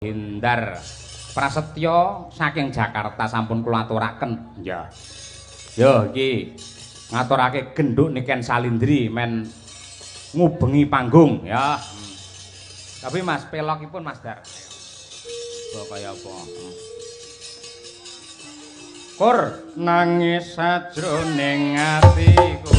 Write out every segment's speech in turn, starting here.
Hindar Prasetyo saking Jakarta sampun kula aturaken. Ya. Yo iki ngaturake genduk Niken Salindri men ngubengi panggung ya. Tapi Mas pelokipun Mas Dar. Kaya apa? Kur nangis sajroning atiku.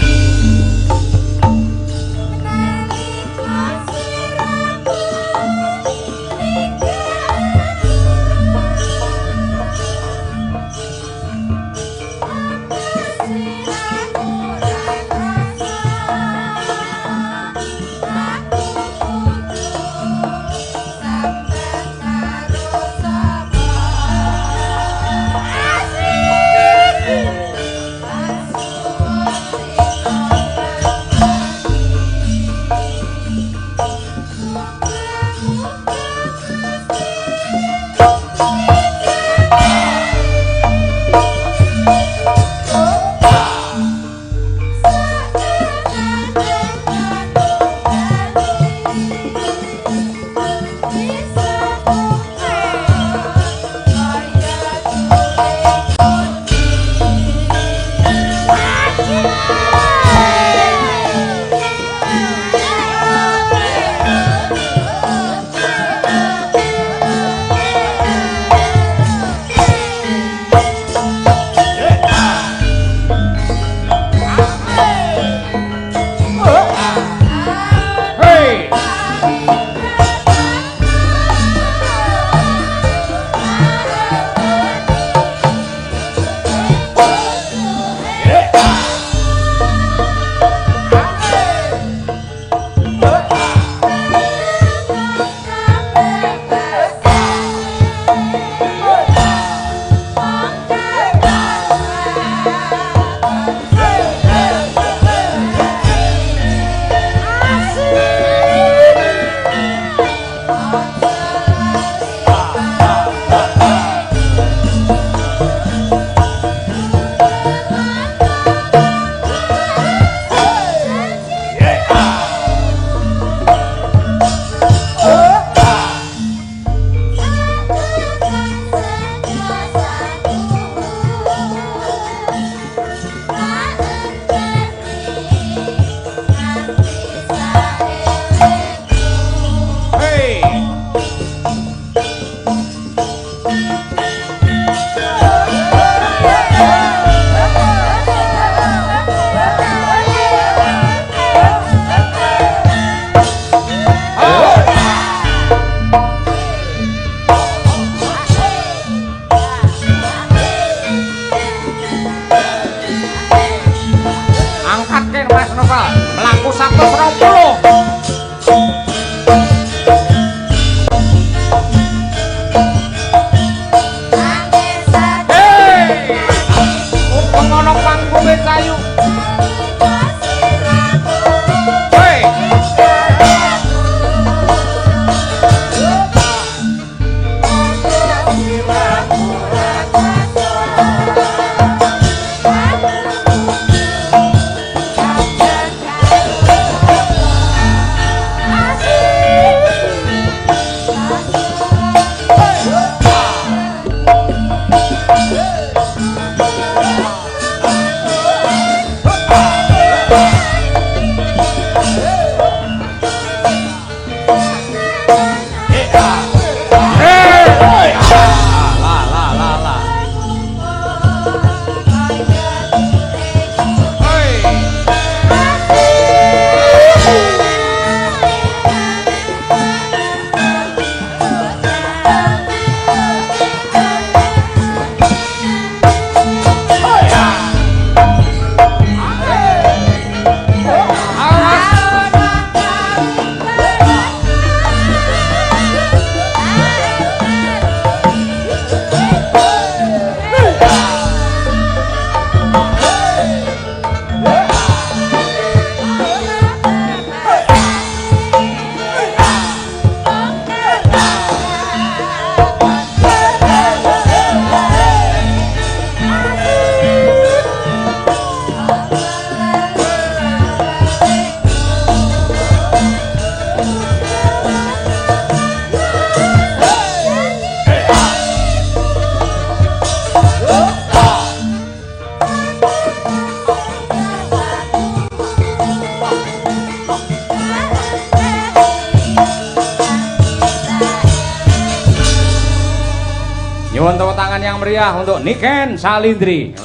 yang meriah untuk Niken Salindri.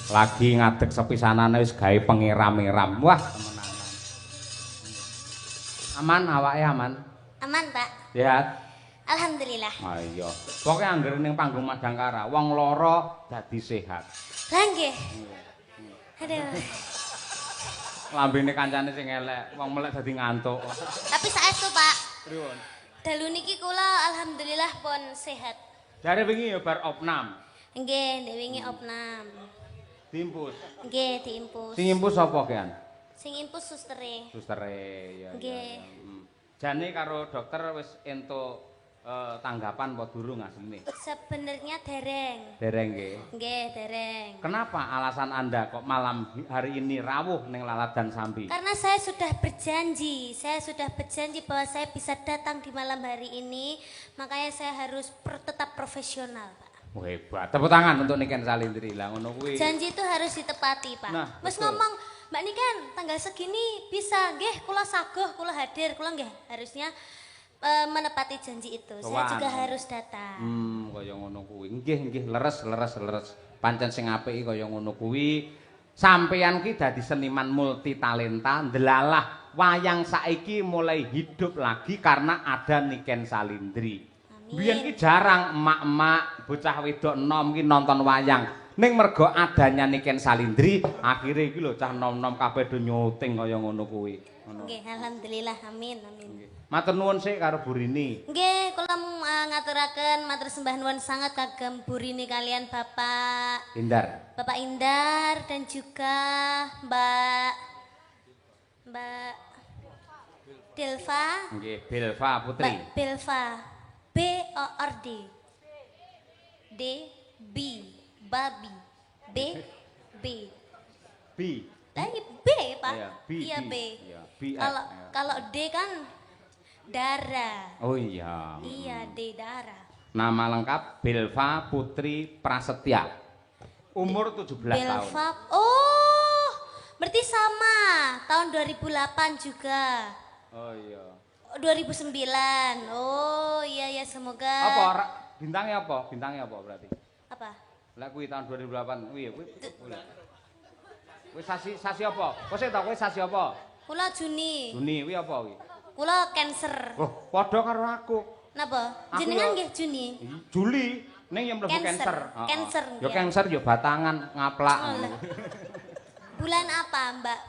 Lagi ngadeg sepisanane wis gawe pengiram-iram. Wah, temenan. Aman awake aman? Aman, Pak. Sehat. Alhamdulillah. Ayo. Pokoke anggere ning panggung Madangkara, wong lara dadi sehat. Lah nggih. Aduh. Lambene kancane sing elek, wong melek dadi ngantuk. Tapi saestu, Pak. Pripun? Dalu niki kula alhamdulillah pun sehat. Jare wingi ya bar opnam. Nggih, ndek wingi opnam. Diimpus. Nggih, diimpus. Sing impus sapa kean? Sing impus sustere. Sustere ya. Nggih. Jane karo dokter wis entuk tanggapan apa durung asline? Sebenarnya dereng. Dereng nggih. Nggih, dereng. Kenapa alasan Anda kok malam hari ini rawuh ning Laladan Sambi? Karena saya sudah berjanji bahwa saya bisa datang di malam hari ini, makanya saya harus tetap profesional, Pak. Oh, hebat. Tepuk tangan untuk Niken Salindri lah ngono kuwi. Janji itu harus ditepati, Pak. Nah, Wes ngomong, Mbak Niken, tanggal segini bisa, nggih, kula saguh, kula hadir, kula nggih harusnya menepati janji itu. Saya juga harus datang. Kaya ngono kuwi. Nggih, leres. Pancen sing apik kaya ngono kuwi. Sampeyan ki dadi seniman multi talenta, ndelalah wayang saiki mulai hidup lagi karena ada Niken Salindri. Biyen ki jarang emak-emak, bocah wedok enom ki nonton wayang. Ning mergo adanya Niken Salindri, akhire iki lho cah nom-nom kabeh do nyuting kaya ngono kuwi. Nggih, alhamdulillah, amin. Matur nuwun sik karo Burini. Nggih, kula ngaturaken matur sembah nuwun sangat kagem Burini kalian Bapak Indar dan juga Mbak Delva. Nggih, Belva Putri. Mbak Belva. BORD. D B babi. B. Lah ini B, Pak. Iya, B. Kalau D kan darah. Oh iya. Iya, D darah. Nama lengkap Belva Putri Prasetya. Umur 17 tahun. Oh, berarti sama. Tahun 2008 juga. Oh iya. 2009. Oh iya, semoga. Apa bintangnya apa berarti? Apa? Lah kuwi tahun 2008 kuwi. Kuwi sasi apa? Kok sik ta kuwi sasi apa? Kula Juni. Juni kuwi apa kuwi? Kula Cancer. Oh, padha karo aku. Napa? Jenengan nggih Juni. Juli ning yang mlebu Cancer. Cancer. Ya Cancer ya batangan ngaplak. Bulan apa, Mbak?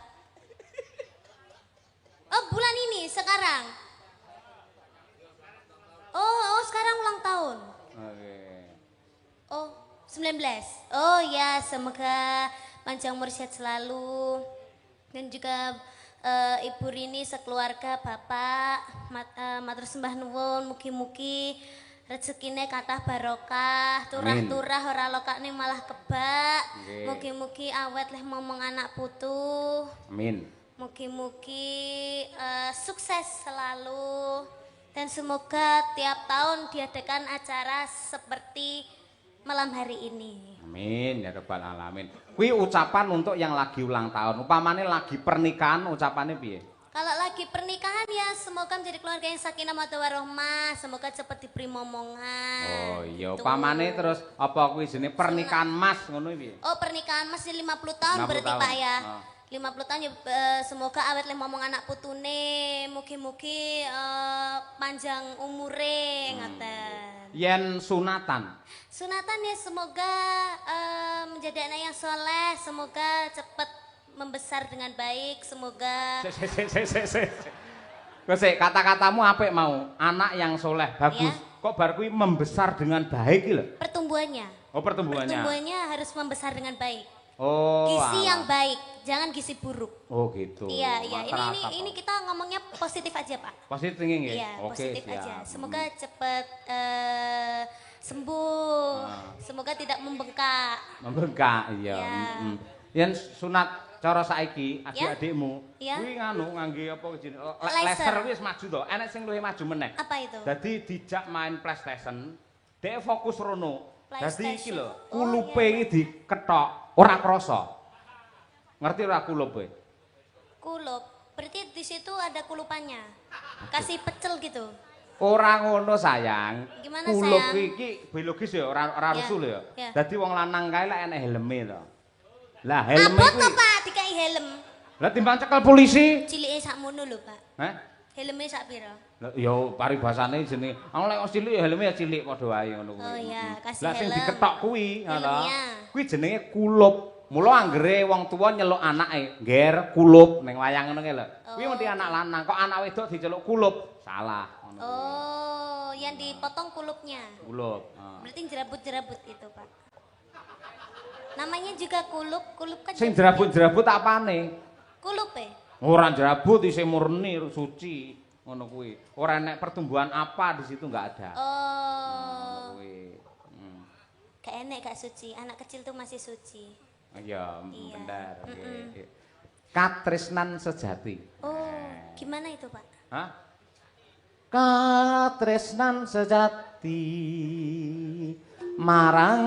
Oh, bulan ini sekarang. Oh, sekarang ulang tahun. Oke. Oh, 19. Oh ya, semoga panjang umur sehat selalu. Dan juga Ibu Rini sekeluarga, Bapak, matur sembah nuwun, mugi-mugi rezekine kathah barokah, turah-turah ora lokane malah kebak. Mugi-mugi awet leh momong anak putu. Amin. Mugi-mugi sukses selalu. Dan semoga tiap tahun diadakan acara seperti malam hari ini. Amin ya rabbal alamin. Kuwi ucapan untuk yang lagi ulang tahun. Upamane lagi pernikahan ucapannya piye? Kalau lagi pernikahan ya semoga menjadi keluarga yang sakinah mawaddah warahmah, semoga cepat diberi momongan. Oh iya, upamane terus apa kuwi jenenge pernikahan Mas ngono piye? Oh, pernikahan Mas 50 tahun berarti Pak ya. 50 tahun ya semoga awet leh momong anak putune, mugi-mugi panjang umure ngaten. Yen sunatan. Sunatan ya semoga menjadi anak yang soleh, semoga cepat membesar dengan baik, semoga. Kok kata-katamu apik mau, anak yang soleh, bagus. Ya? Kok bar kuwi membesar dengan baik iki lho? Pertumbuhannya. Oh, pertumbuhannya. Pertumbuhannya harus membesar dengan baik. Oh. Gizi yang baik, jangan gizi buruk. Oh, gitu. Iya. Ini kita ngomongnya positif aja, Pak. Positif thinking ya? Iya, oke, positif siap. aja. Semoga cepat sembuh. Semoga tidak membengkak. Membengkak, iya. Yen sunat cara saiki adik-adikmu ya? kuwi nganu ngangge apa jenenge laser wis maju to. Enek sing luwih maju meneh. Apa itu? Dadi dijak main PlayStation, dhek fokus rono. Dadi iki lho, Oh, kulupe iki diketok ora krasa. Ngerti ora kulupe? Kulup. Berarti di situ ada kulupannya. Kasih pecel gitu. Ora ngono sayang. Gimana Kulup sayang? iki biologis ya, ora rusul ya. Ya. Dadi wong lanang kae lek enek helme to. Lah helme Abot kuwi. to Pak dikai helm. Lah timbang cekel polisi. Cilike sakmono lho Pak. Hah? Helme sak pira? Lah ya paribasane jenenge. Aku lek cilik ya helme ya cilik padha wae ngono kuwi. Oh iya, kasih Lah sing helm. diketok kuwi, ngono. Helmnya. Kuwi jenenge kulup. Mula anggere wong tuwa nyeluk anake, ngger kulup ning wayang ngono ki lho. Kuwi mesti anak lanang, kok anak wedok diceluk kulup. Salah ngono. Oh, yang dipotong kulupnya. Kulup. Berarti jerabut-jerabut itu, Pak. Namanya juga kulup, kulup kan. Sing jerabut-jerabut apane? Kulup ya? Ora jerabut isih murni suci ngono kuwi. Ora enek pertumbuhan apa di situ enggak ada. Oh. Kuwi. Gak enek gak suci, anak kecil tuh masih suci. Iya, Iya. bener. Oke. Katresnan sejati. Oh, gimana itu, Pak? Hah? Katresnan sejati marang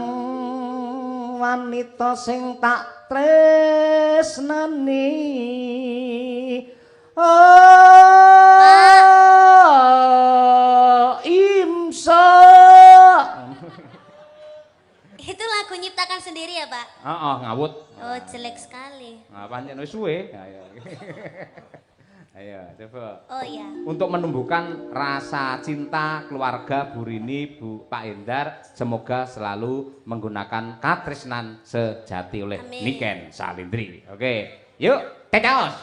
wanita sing tak tresnani. Oh, imsa. Itu lagu nyiptakan sendiri ya, Pak? Heeh, ngawut. Oh, jelek sekali. Nah, pancen wis suwe. Ayo. Ayo, coba. Oh iya. Untuk menumbuhkan rasa cinta keluarga Bu Rini, Pak Endar, semoga selalu menggunakan katresnan sejati oleh Amin. Niken Salindri. Oke, yuk, tekaos.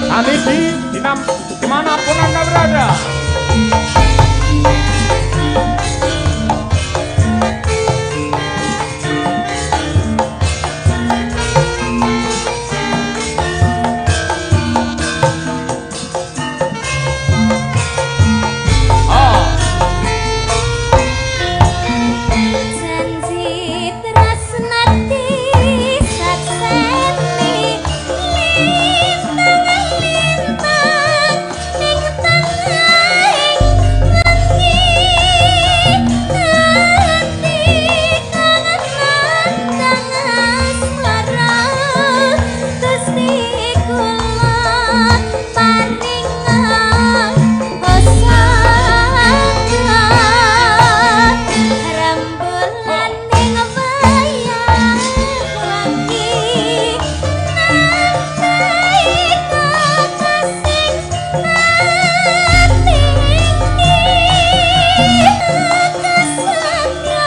Sanidi dimanapun Anda berada. Janji tresnati sakseni lintang-lintang ning tengahing wengi ati kangen asmara Gusti kula paringan rembulan ning wayang wengi nantai kakasing ati kesatya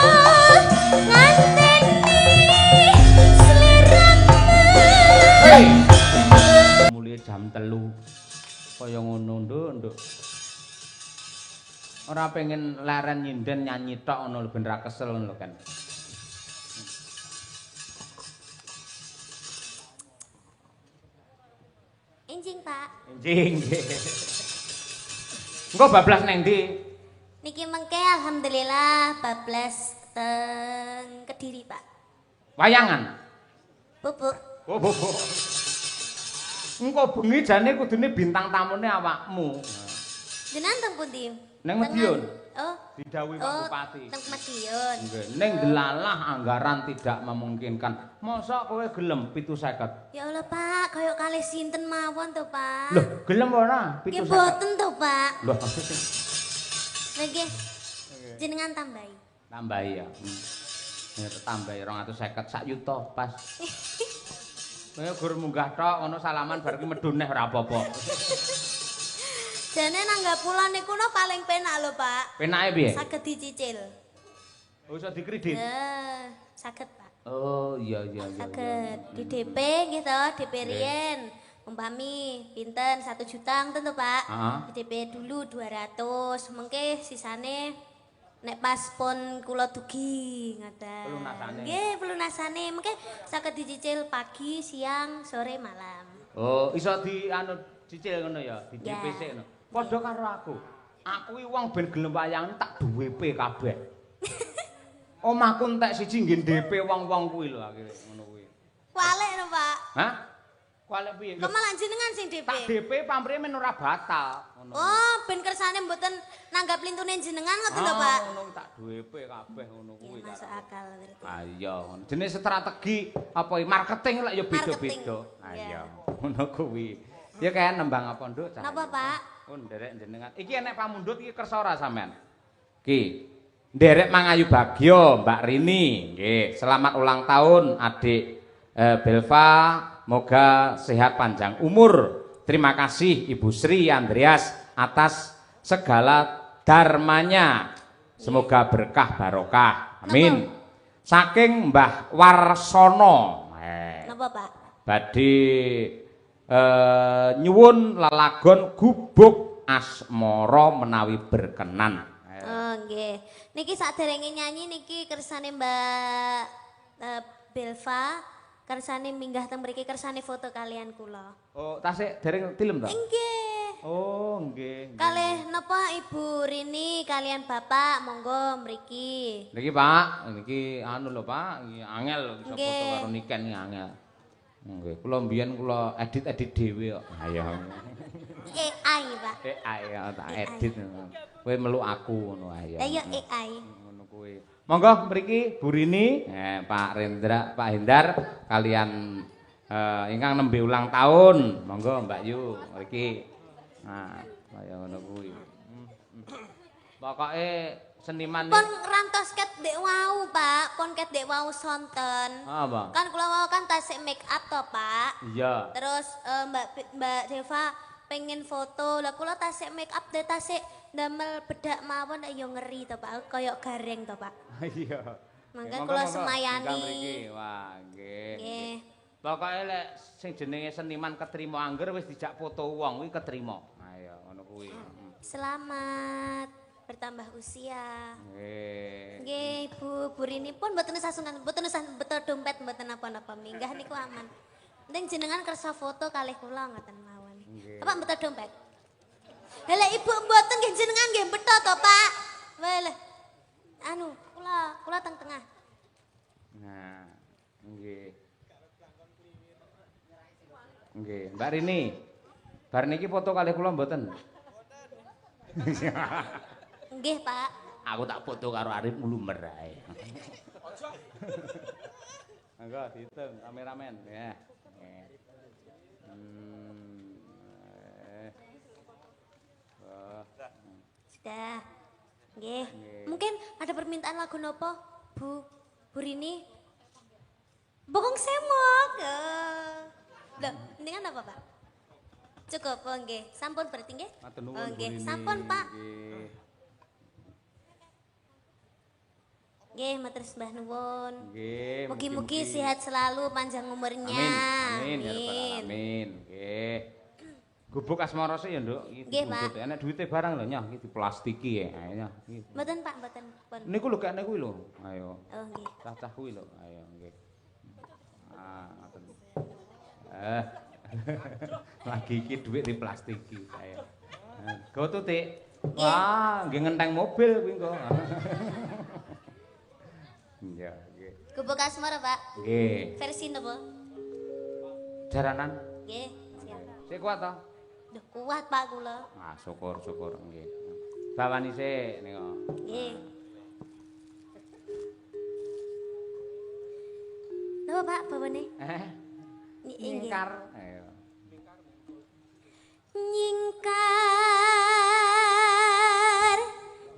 nganteni sliramu. Hei. Mulai jam 3. Kaya ngono, Nduk. Ora pengen leren nyinden nyanyi tok ngono lho ben ra kesel ngono lho kan. Enjing, Pak. Enjing. Engko bablas nang ndi? Niki mengke alhamdulillah bablas teng Kediri, Pak. Wayangan. Bubuk. Oh, bobo. Engko bengi jane kudune bintang tamune awakmu. Jenengan teng pundi? Neng Madiun. Oh. Didhawuhi Pak Bupati. Teng Madiun. Nggih, ning delalah anggaran tidak memungkinkan. Mosok kowe gelem 750? Ya Allah, Pak, kaya kalih sinten mawon to, Pak? Loh, gelem ora Nggih 750? boten to, Pak. Loh, Nggih. Jenengan tambahi. tambahi ya. Ya tambahi 250 sak yuta pas. Kowe gur munggah tok ngono salaman bar ki medun neh ora apa-apa. Jane nanggap pulau niku no paling penak lho, Pak. Penake piye? Saged dicicil. Oh, iso dikredit. Saged, Pak. Oh, iya. Saged di DP nggih to, DP riyen. Umpami pinten 1 juta ngoten to, Pak. Heeh. Di DP dulu 200, mengke sisane nek pas pon kula dugi ngoten. Pelunasane. Nggih, pelunasane mengke saged dicicil pagi, siang, sore, malam. Oh, iso di anu cicil ngono ya, di Ya. DP sik ngono. Padha karo aku. Aku iki wong ben gelem wayang tak duwe kabeh. Omahku entek siji nggih DP wong-wong kuwi lho akhire ngono kuwi. Walek lho, Pak. Hah? Kualik piye? Kok malah jenengan sing DP? Tak DP pamrih men ora batal. Oh, ben kersane mboten nanggap lintune jenengan ngoten lho, Pak. Ngono tak DP kabeh ngono kuwi. Ya, masuk akal berarti. Ah iya, jenis strategi apa marketing lek ya beda-beda. Ah iya, ngono kuwi. Ya kayak nembang apa, Nduk? Napa, Pak? Oh, nderek jenengan. Iki enek pamundhut iki kersa ora sampean? Ki. Nderek Mangayu Bagyo, Mbak Rini. Nggih, selamat ulang tahun Adik Belva, moga sehat panjang umur. Terima kasih Ibu Sri Andreas atas segala dharmanya. Semoga berkah barokah. Amin. Saking Mbah Warsono. Napa, Pak? Badhe nyuwun lelagon gubuk asmara menawi berkenan. Oh, nggih. Niki saderenge nyanyi niki kersane Mbak Belva, kersane minggah teng mriki kersane foto kalian kula. Oh, tasik dereng tilem ta? Nggih. Oh, nggih. Kalih napa Ibu Rini kalian Bapak monggo mriki. Niki Pak, niki anu lho Pak, iki angel bisa foto Nggih. karo Niken iki angel. Nggih, kula mbiyen kula edit-edit dhewe kok. Ayo. AI, Pak. AI ya tak edit. Kowe meluk aku ngono ae. Ayo AI. Ngono kuwi. Monggo mriki Bu Rini, Pak Rendra, Pak Hendar kalian ingkang nembe ulang tahun. Monggo Mbak Yu mriki. Nah, kaya ngono kuwi. Pokoke seniman Pon rantos ket dek wau, Pak. Pon ket dek wau sonten. apa? Kan kula mau kan tasik make up to, Pak. Iya. Terus Mbak Deva pengen foto. Lah kula tasik make up deh tasik damel bedak mawon ya ngeri to, Pak. Kayak gareng to, Pak. Iya. Mangga Monggo, kula monggo. semayani. Ingkang mriki. Wah, nggih. Nggih. Pokoke lek sing jenenge seniman ketrima angger wis dijak foto wong kuwi ketrima. Ayo ngono kuwi. Selamat bertambah usia. Nggih. Nggih, Bu Rini pun mboten sasunan, mboten betul dompet mboten napa-napa minggah niku aman. Penting jenengan kersa foto kalih kula ngoten mawon. Apa betul dompet? Lah Ibu mboten nggih jenengan nggih beto to, Pak. Wah, anu, kula teng-tengah. Nah, nggih. Nggih, Mbak Rini. Bar niki foto kalih kula mboten? Nggih, Pak. Aku tak foto karo Arif Mulumer ae. Monggo dihitung kameramen ya. Sudah. Nggih. Mungkin ada permintaan lagu nopo, Bu Rini? Bokong semok. Loh, mendingan apa, Pak? Cukup, oh nggih. Sampun berarti nggih? Matur nuwun, Oh Bu nggih, Rini. sampun, Pak. Nggih. Nggih, matur sembah nuwun. Nggih. Mugi-mugi sehat selalu, panjang umurnya. Amin. Amin. Ya Rabbal Alamin. Nggih. Gubuk asmara sik ya, Nduk. Iki Nggih, Pak. dituntut. Enek duwite barang lho nyah, iki diplastiki ya. Ayo nyah. Iki. Mboten, Pak, mboten. Pun. Niku lho kene kuwi lho. Ayo. Oh nggih. Cah-cah kuwi lho. Ayo nggih. Ah, ngoten. Lagi iki duit diplastiki. Ayo. Go tutik. Wah, nggih ngenteng mobil kuwi engko. Iya, nggih. Gubuk asmara, Pak. Nggih. Versi napa? Jaranan Nggih, siap. sik kuat to? Duh, kuat Pak kula. Ah, syukur nggih. Bawani sik nika. Nggih. Napa Pak bawane? Nggih. Nyingkar. Ayo. Nyingkar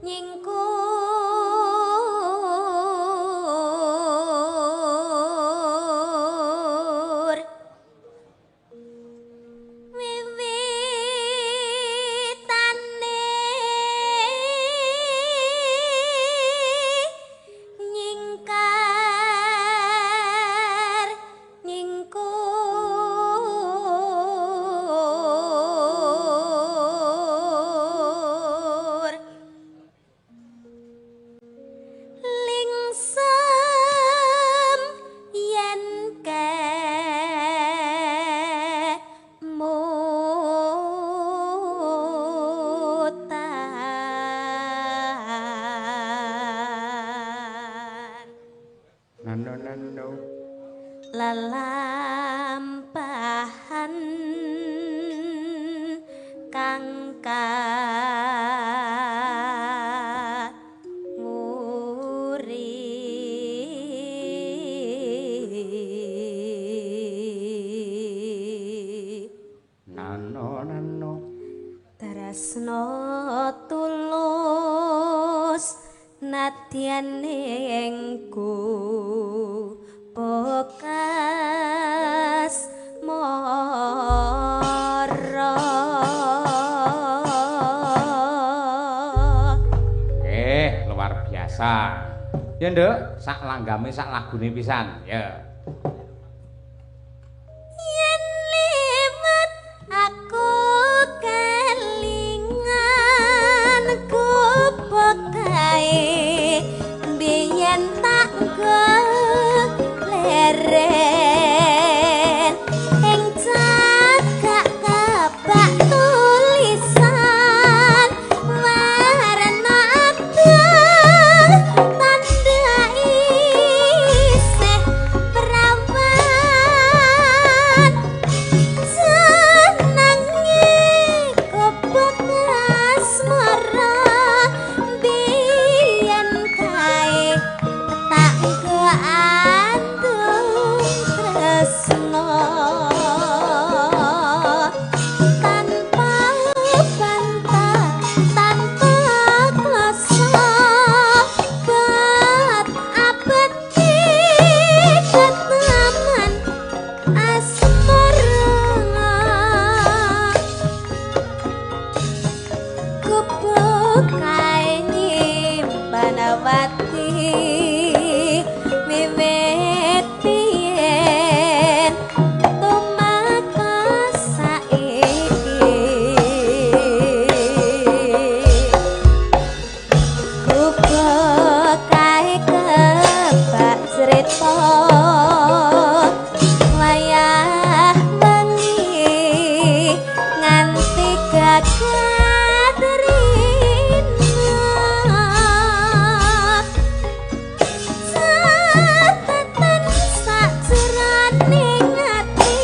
nyingkur wiwitane nyingkar nyingkur lingsem yen kemutan No. lelampahan tresno tulus nadyan engku bekas mara. Luar biasa. Ya nduk, sak langgame sak lagune pisan. Ya. Yen liwat aku kelingan gubuk kae biyen tak leren ing cagak kabak tulisan warna abang tanda isih perawan senangi gubuk asmara biyen kae tak keantung tresno tanpa bantah tanpa klasa bat abadi keteman asmara gubuk kae nyimpanawati wiwit biyen tumakas saiki gubuk kae kebak crita wayah wengi nganti gagat rina catatan sajroning ati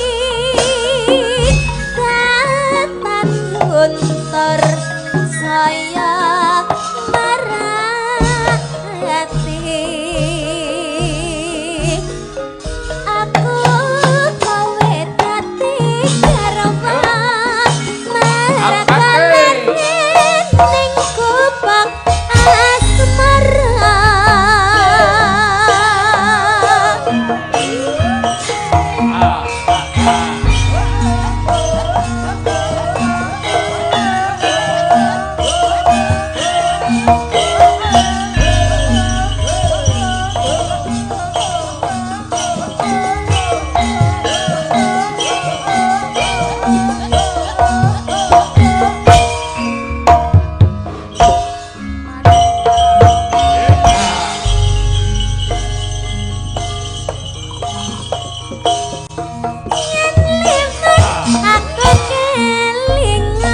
datan luntur saya marati aku kowe dadi garwan marakanen ning gubuk asmara. Aku kelingan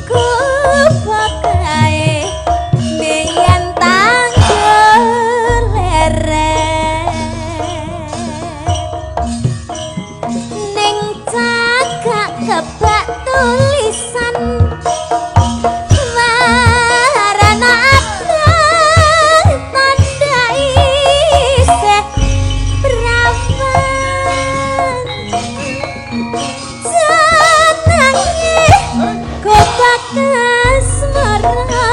gubuk kae biyen tanggul leren ning cagak kebak tulisan warna abang tanda isih perawan senangi gubuk asmara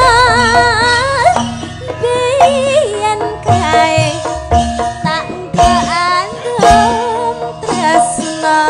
biyen kae tak keantum tresno.